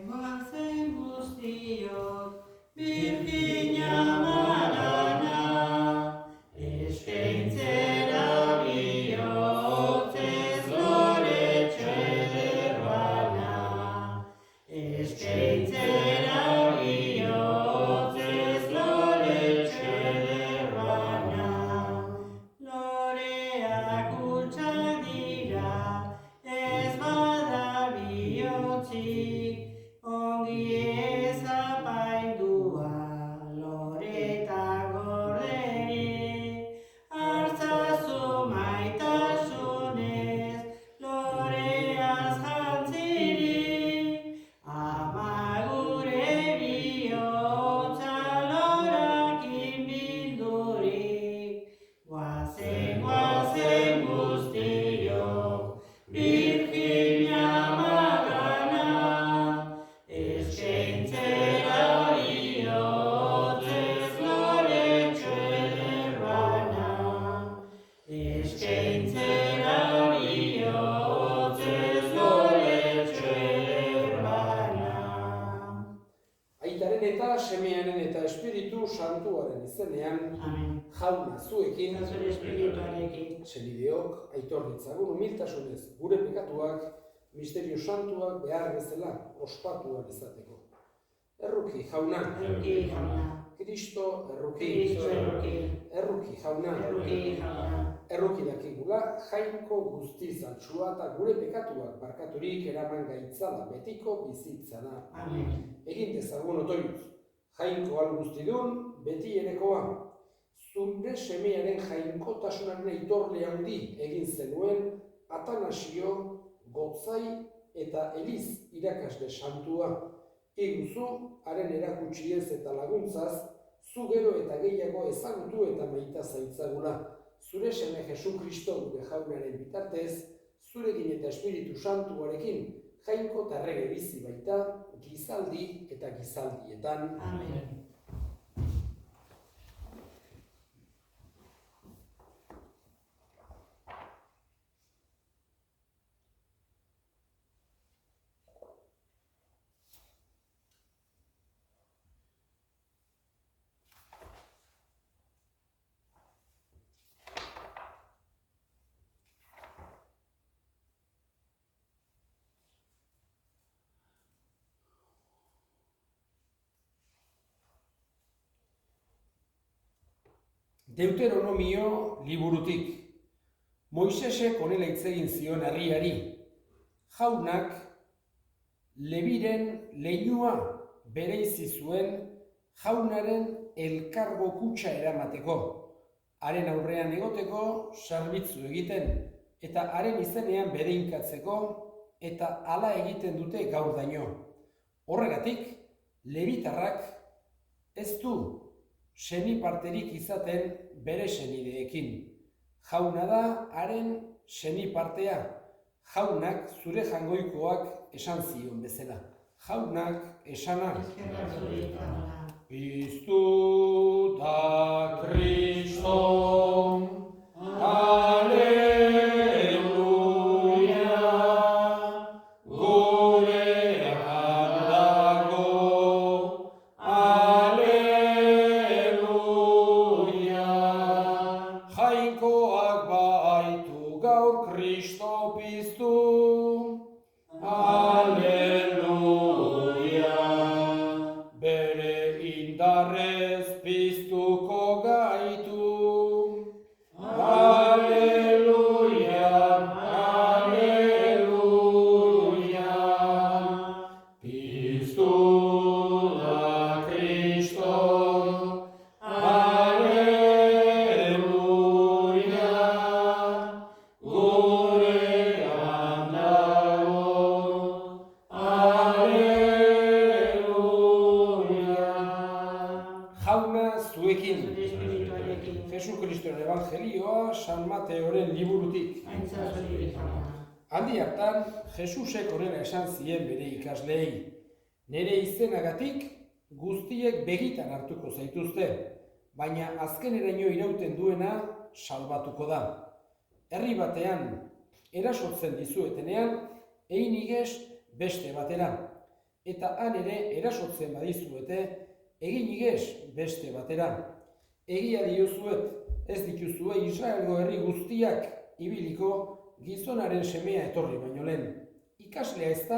Goazen guztiok, Birjina Madonna, eskaintzera bihotzez loretxe derbana. Eskaintzera bihotzez loretxe derbana. Loreak hutsak dira, ez bada bihotzik, ongi ez apaindua, loreta gorderik. Hartzazu maitasunez, loreaz jantzirik, ama gure bihotza lorakin bildurik. Goazen guztiok, Birjina Madonna, eskaintzera bihotzez loretxe derbana. Eskaintzera bihotzez loretxe derbana. Aitaren eta semearen eta Espiritu Santuaren izenean, Amen. jauna zuekin, Zure espirituarekin. senideok, aitor ditzagun humiltasunez gure pekatuak, misterio santuak behar bezala ospatuak izateko. Erruki jauna, Erruki jauna. Kristo erruki, Kristo erruki. erruki jauna, Erruki jauna. erruki dakigula jainko guztiz altxua eta gure pekatuak barkaturik eraman gaitzala betiko bizitzana. Amen. Egin dezagun otoiuz, jainko al guztidun beti erekoa. Zure semearen jainkotasunaren aitorle handi egin zenuen Atanasio, Gotzai eta Eliz irakasle santua. Iguzu, haren erakutsiez eta laguntzaz, zu gero eta gehiago ezagutu eta maita zaitzagula. Zure seme Jesu Kristo gure jaunaren bitartez, zurekin eta Espiritu Santuarekin, jainko eta errege bizi baita, gizaldi eta gizaldietan. Amen. Deuteronomio liburutik. Moisesek honela hitz egin zion herriari. Jaunak Lebiren leinua bereizi zuen jaunaren elkargo kutxa eramateko, haren aurrean egoteko zerbitzu egiten, eta haren izenean bedeinkatzeko, eta hala egiten dute gaur daino. Horregatik, lebitarrak ez du seniparterik izaten bere senideekin. Jauna da haren senipartea. Jaunak zure jangoikoak esan zion bezala. Jaunak esana. Eskerrak zuri jauna. Piztu da Kriston, aleluia, gurean dago, aleluia. Jainkoak baitu gaur Kristo piztu, aleluia. Bere indarrez piztuko gaitu. Aleluia, aleluia. Piztu da Kristo. Aleluia. Gurean Aldi hartan, Jesusek honela esan zien bere ikasleei, nire izenagatik guztiek begitan hartuko zaituzte, baina azkeneraino irauten duena salbatuko da. Herri batean erasotzen dizuetenean, egin igez beste batera, eta han ere erasotzen badizuete, egin igez beste batera. Egia diozuet, ez dituzue Israelgo herri guztiak ibiliko gizonaren semea etorri baino lehen. Ikaslea ez da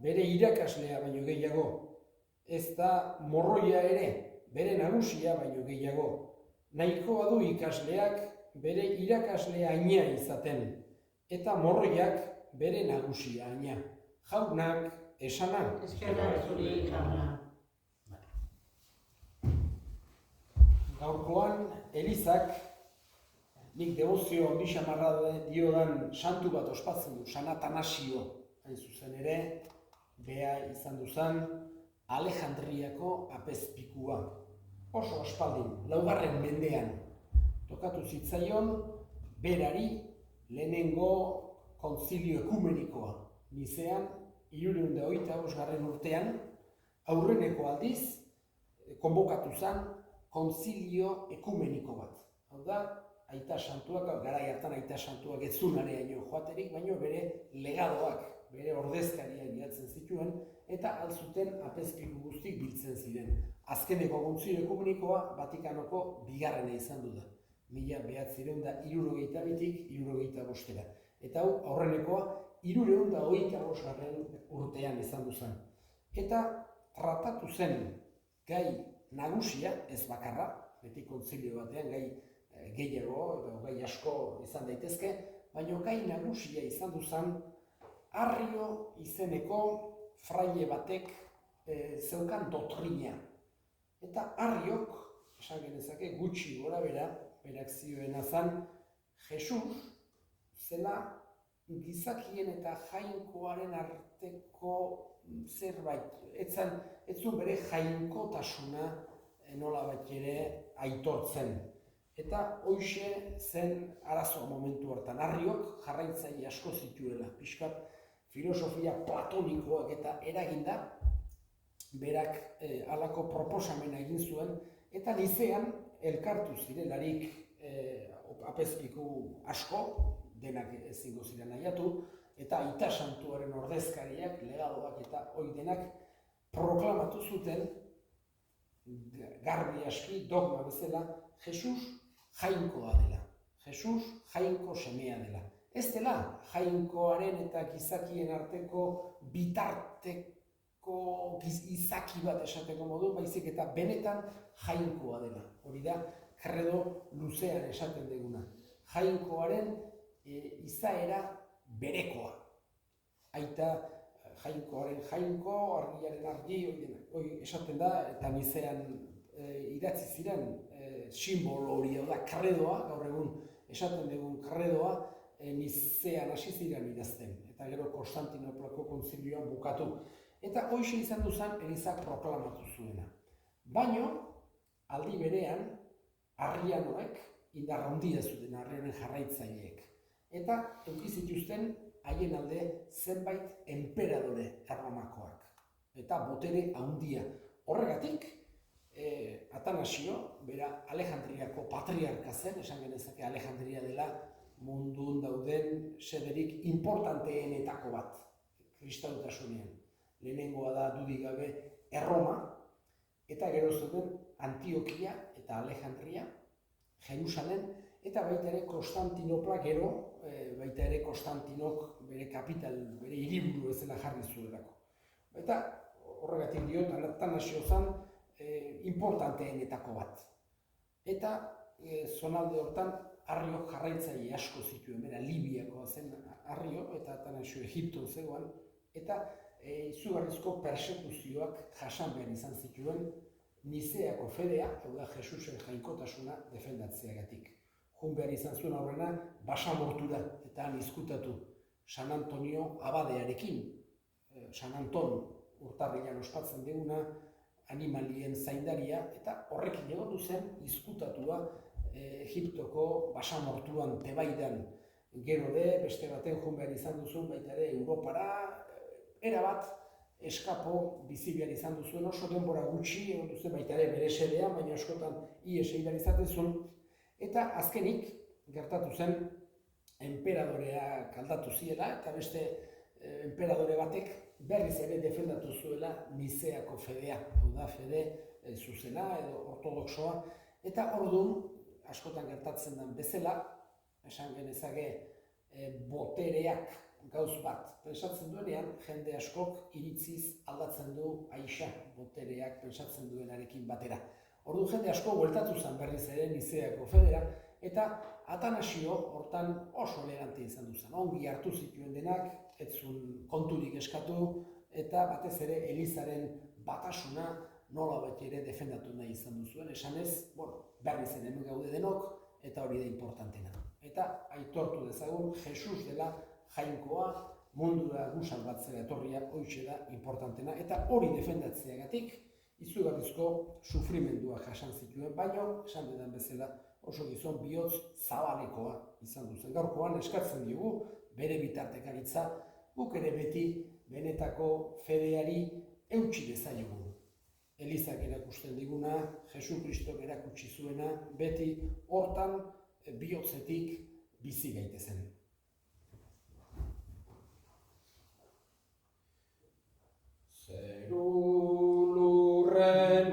bere irakaslea baino gehiago. Ez da morroia ere bere nagusia baino gehiago. Nahikoa du ikasleak bere irakaslea aina izaten, eta morroiak bere nagusia aina. Jaunak esanak. Eskerrak zuri jauna. Gaurkoan, Elizak, nik devozio handi xamarra diodan santu bat ospatzen du, San Atanasio, hain zuzen ere, bea izan duzan, Alejandriako apezpikua. Oso aspaldin, 4. mendean, tokatu zitzaion, berari lehenengo kontzilio ekumenikoa. Nizean, 325. urtean, aurreneko aldiz, konbokatu zen, kontzilio ekumeniko bat. Hau da, aita santuak, garai hartan aita santuak ez zunareaino joaterik, baino bere legadoak, bere ordezkariak bilatzen zituen, eta altzuten apezpiku guztik biltzen ziren. Azkeneko kontzilio ekumenikoa Vatikanoko 2. izan du da. 1962-tik 65. Eta hau aurrenekoa 325. urtean izan du zen. Eta tratatu zen gai nagusia, ez bakarra, beti kontzilio batean gai gehiago edo gai asko izan daitezke, baina gai nagusia izan duzan Arrio izeneko fraile batek zeukan doktrina. Eta Arriok, esan genezake gutxi gora bera, berak zioena zan, Jesus zela gizakien eta jainkoaren arteko zerbait, ez zuen bere jainkotasuna nolabait ere aitortzen. Eta hoixe zen arazoa momentu hartan. Arriok jarraitzaile asko zituela, pixkat filosofia platonikoak eta eraginda, berak halako proposamena egin zuen, eta Nizean elkartu zirelarik apezpiku asko, denak ezingo ziren nahiatu, eta aita santuaren ordezkariak, legadoak eta hori denak proklamatu zuten, garbi aski, dogma bezala, Jesus jainkoa dela. Jesus jainko semea dela. Ez dela jainkoaren eta gizakien arteko bitarteko izaki bat esateko modu, baizik eta benetan jainkoa dela. Hori da, credo luzean esaten deguna. Jainkoaren izaera berekoa. Aita jainkoaren jainko, argiaren argi, hori esaten da, eta Nizean idatzi ziren simbolo hori da, credoa, gaur egun esaten dugun credoa, Nizean hasi ziren idazten, eta gero Konstantinoplako kontzilioan bukatu. Eta hoxe izan duzan Elizak proklamatu zuena. Baino, aldi berean, arrianoek indarra handia zuten, arrianen jarraitzaileek. Eta eduki zituzten haien alde zenbait enperadore erromakoak. Eta botere handia. Horregatik, Atanasio, bera Alejandriako patriarka zen, esan genezake Alejandria dela mundun dauden sederik importanteenetako bat, kristautasunean. Lehenengoa da dudik gabe Erroma, eta gero zuten Antiokia eta Alejandria, Jerusalem, eta baita ere Konstantinopla gero, baita ere Konstantinok bere kapital, bere hiriburu bezala jarri zuelako. Eta horregatik diot, Atanasio zen importanteenetako bat. Eta zonalde hortan Arriok jarraitzaile asko zituen, bera Libiakoa zen Arrio, eta Atanasio Egipton zegoen, eta izugarrizko persekuzioak jasan behar izan zituen Nizeako fedea, hau da Jesusen jainkotasuna defendatzeagatik. Jun behar izan zuen aurrena basamortura eta han izkutatu San Antonio abadearekin. San Anton urtarrilan ospatzen duguna animalien zaindaria, eta horrekin egon zen izkutatua Egiptoko basamortuan Tebaidan. Gero beste baten joan behar izan duzun baita ere Europara, erabat eskapo bizi behar izan duzuen oso denbora gutxi, egon duzu baita ere bere sedean, baina askotan ihes egin behar izatezun. Eta azkenik gertatu zen enperadorea aldatu ziela eta beste enperadore batek berriz ere defendatu zuela Nizeako fedea, hau da fede zuzena edo ortodoxoa, eta orduan askotan gertatzen den bezala, esan genezake botereak gauz bat pensatzen duenean, jende askok iritziz aldatzen du aixa botereak pensatzen duenarekin batera. Ordu jende asko bueltatu zen berriz ere Nizeako federa, eta Atanasio hortan oso elegante izan duzen. Ongi hartu zituen denak, ez zuen konturik eskatu, eta batez ere Elizaren batasuna nola beti ere defendatu nahi izan duzuen. Esanez, berriz ere hemen gaude denok, eta hori da importantena. Eta aitortu dezagun, Jesus dela jainkoa, mundura gu salbatzera etorria, hoitxe da importantena, eta hori defendatzeagatik izugarrizko sufrimendua jasan zituen, baino, esan dudan bezala, oso gizon bihotz zabalekoa izan duzen. Gaurkoan eskatzen diogu bere bitartekaritza, guk ere beti benetako fedeari eutsi dezaiogun. Elizak erakusten diguna, Jesu Kristok erakutsi zuena, beti hortan bihotzetik bizi gaitezen. Zeru lurren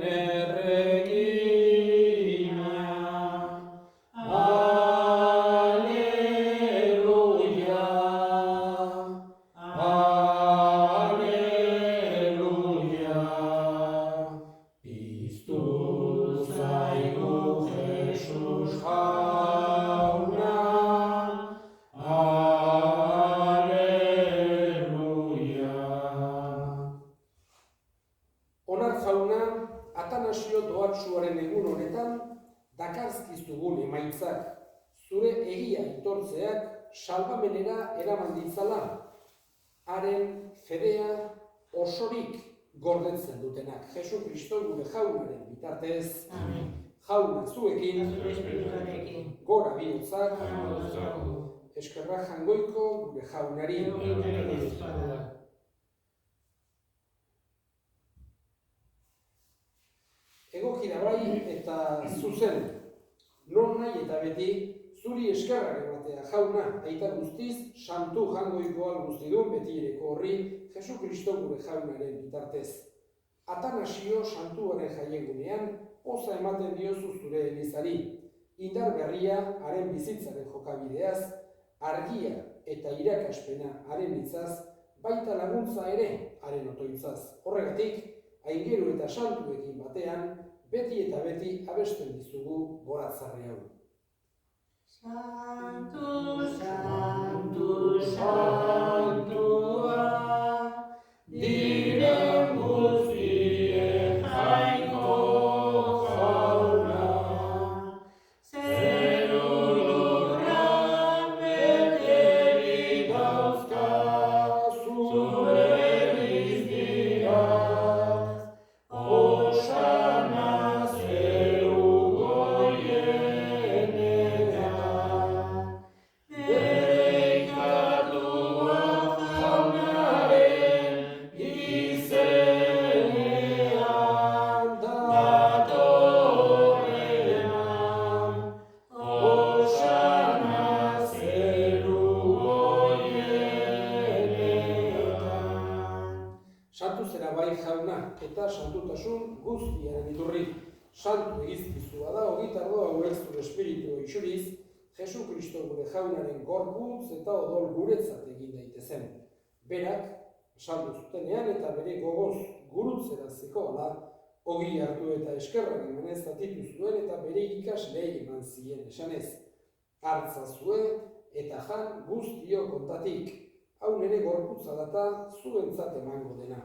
Atanasio doatsuaren egun honetan, dakarzkizugun emaitzak, zure egia aitortzeak salbamenera eraman ditzala, haren fedea osorik gordetzen dutenak. Jesu Kristo gure jaunaren bitartez, jauna zuekin, gora bihotzak, eskerra jangoiko gure jaunari. Egokira bai eta zuzen, non nahi eta beti, zuri eskerrak ematea jauna, aita guztiz, santu jangoikoa guztidun betireko horri, Jesu Kristo gure jaunaren bitartez. Atanasio santuaren jaiegunean, poza ematen diozu zure Elizari, indar berria haren bizitzaren jokabideaz, argia eta irakaspena haren hitzaz, baita laguntza ere haren otoitzaz. Horregatik, aingeru eta santuekin batean, beti eta beti abesten dizugu goratzarri hau. Santu, santu, santua, diren guztien jainko jauna, zeru lurran beteri dauzka, zure biztiak, osana zeru goienetan, deikatua jaunaren izenean datorrenan, osana zeru goienetan. Santu zera bai jauna, eta santutasun guztiaren iturri. Santu egizkizua da, ogitardoa hauek zure espiritu itxuriz, Jesu Kristo gure jaunaren gorputz eta odol guretzat egin daitezen. Berak, saldu zutenean eta bere gogoz gurutzera zikoala, ogi hartu eta eskerrak emanez zatitu zuen eta bere ikaslei eman zien esanez. Hartzazue eta jan guztio kontatik, hau nire gorputza data zuentzat emango dena.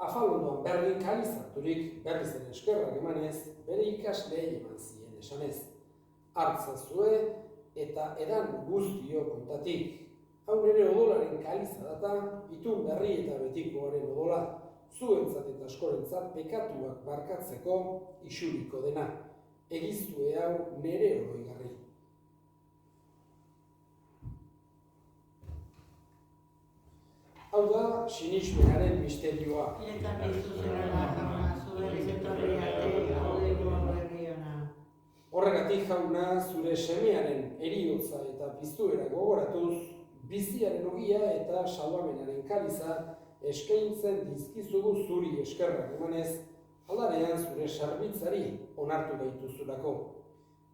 Afalondoan berdin kalizaturik berriz ere eskerrak emanez, bere ikaslei eman zien esanez. Hartzazue eta edan guztio kontatik. Hau nire odolaren kaliza data, itun berri eta betikoaren odola, zuentzat eta askorentzat pekatuak barkatzeko isuriko dena. Egiztue hau nere oroigarri. Hau da, sinismenaren misterioa. Eta piztu zerala jauna, zure etorri arte gaudeko berriona. Horregatik jauna, zure semearen heriotza eta piztuera gogoratuz, biziaren ogia eta salvamenaren kaliza eskaintzen dizkizugu zuri eskerrak emanez, aldarean zure sarbitzari onartu gaituzulako.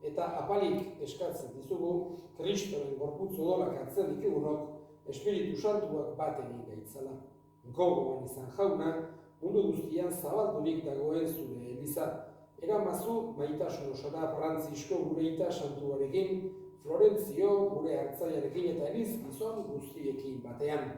Eta apalik eskatzen dizugu, Kristoren gorputz odolak hartzen ditugunok, Espiritu Santuak bat egin gaitzala. Gogoan izan jauna, mundu guztian zabaldurik dagoen zure eliza. Eramazu maitasun osora Frantzisko gure ita santuarekin, Florentzio gure hartzaiarekin eta eliz gizon guztiekin batean.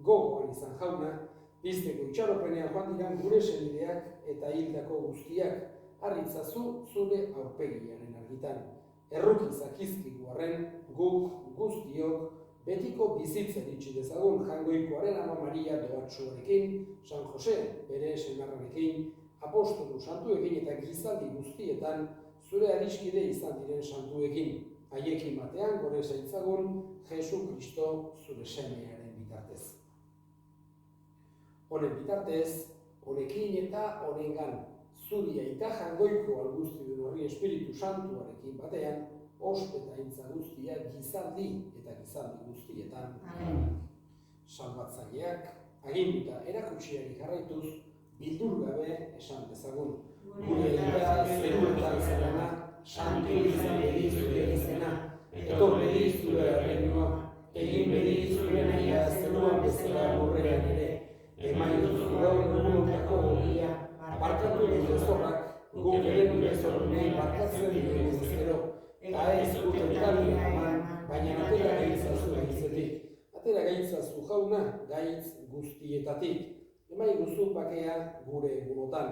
Gogoan izan jauna, pizteko itxaropenean joan diran gure senideak eta hildako guztiak, harritzazu zure aurpegiaren argitan. Erruki zakizkigu arren, guk guztiok, betiko bizitzen itxi dezagun Jangoikoaren Ama Maria doatsuarekin, San Jose bere senarrarekin, apostolu santuekin eta gizaldi guztietan zure adiskide izan diren santuekin. Haiekin batean gore zaitzagun Jesu Kristo zure semearen bitartez. Honen bitartez, honekin eta honengan, zuri aita Jangoiko alguztidun horri Espiritu Santuarekin batean, ospetaintza guztia gizaldi eta gizaldi guztietan. Amen. Salbatzaileak, aginduta erakutsiari jarraituz, bildur gabe esan dezagun. Gure eta zeruetan zerana, santu izan bedi zure izena, etor bedi zure errenua, egin bedi zure nahia zeruan bezala lurrean ere, emaitu gaur egunotako gogia, barkatu dut ezorrak, guk ere gure zorunei barkatzen duen ezkero, eta ez guten kalina eman, baina atera gaitzazu gaitzetik. Atera gaitzazu jauna, gaitz guztietatik. Emai guztu bakea gure egunotan.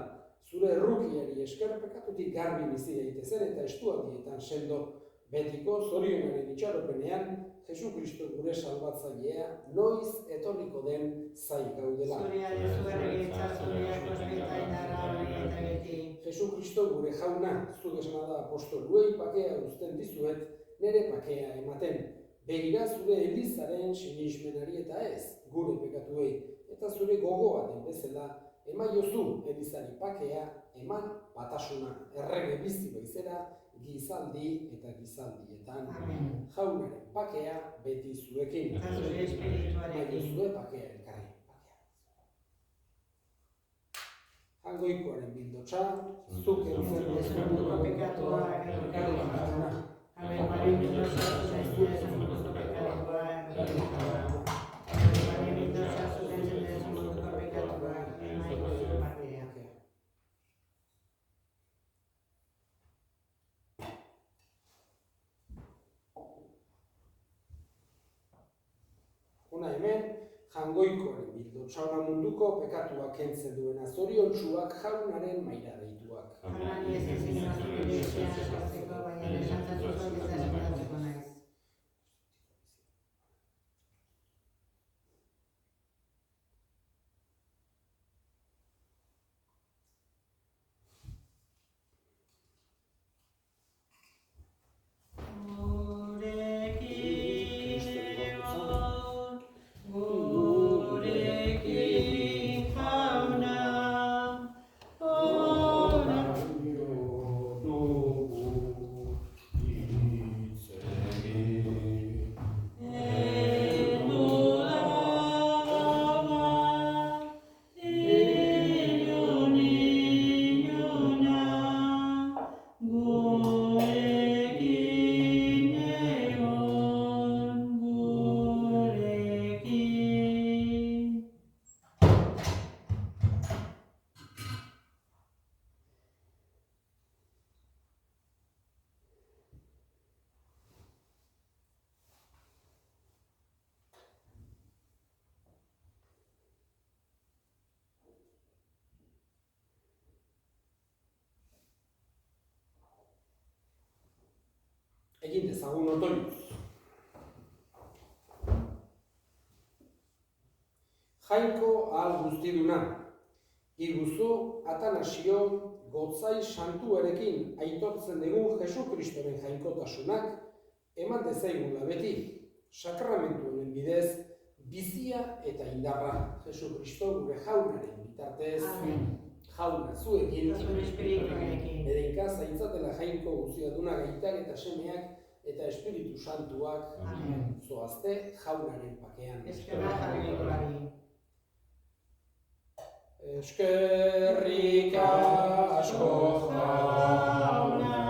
Zure errukiari esker pekatutik garbi bizi daitezen eta estualdietan sendo. Betiko zorionaren itxaropenean, Jesu Kristo gure salbatzailea noiz etorriko den zai gaudela. Zurearen zugarregitza, zureak ospeta indarra hori eta beti. Jesu Kristo gure jauna, zuk esana da apostoluei pakea uzten dizuet, nere pakea ematen. Begira zure elizaren sinismenari eta ez, gure pekatuei, eta zure gogoa den bezala, emaiozu elizari pakea, eman batasuna, errege bizi baizera, gizaldi eta gizaldietan. Amen. Jaunaren pakea beti zuekin. Eta zure espirituarekin. Emaiozue pakea elkarri. Jangoikoaren bildotxa, zuk entzen Munduko pekatua elkarri jauna. Amen. Maria sartu zaizue munduko pekatua elkarri jauna. Maria sartu zaizue munduko pekatua elkarri jauna. Hona hemen, Jangoikoaren bildotxa munduko pekatua kentzen duena zoriontsuak jaunaren maira deituak. Amari ez ezin zure etxean sartzeko, baina esantzatu zuen ez esperatzeko naiz. Egin dezagun otoinuz. Jainko ahal guztiduna, Iguzu Atanasio gotzai santuarekin aitortzen dugun Jesu Kristoren jainkotasunak eman dezaigula beti, sakramentu honen bidez, bizia eta indarra. Jesu Kristo gure jaunaren bitartez, jauna zuekin, bedeinka zaintzatela jainko guztiaduna gaitak eta semeak eta Espiritu Santuak zoazte jaunaren pakean. Eskerrik asko jauna.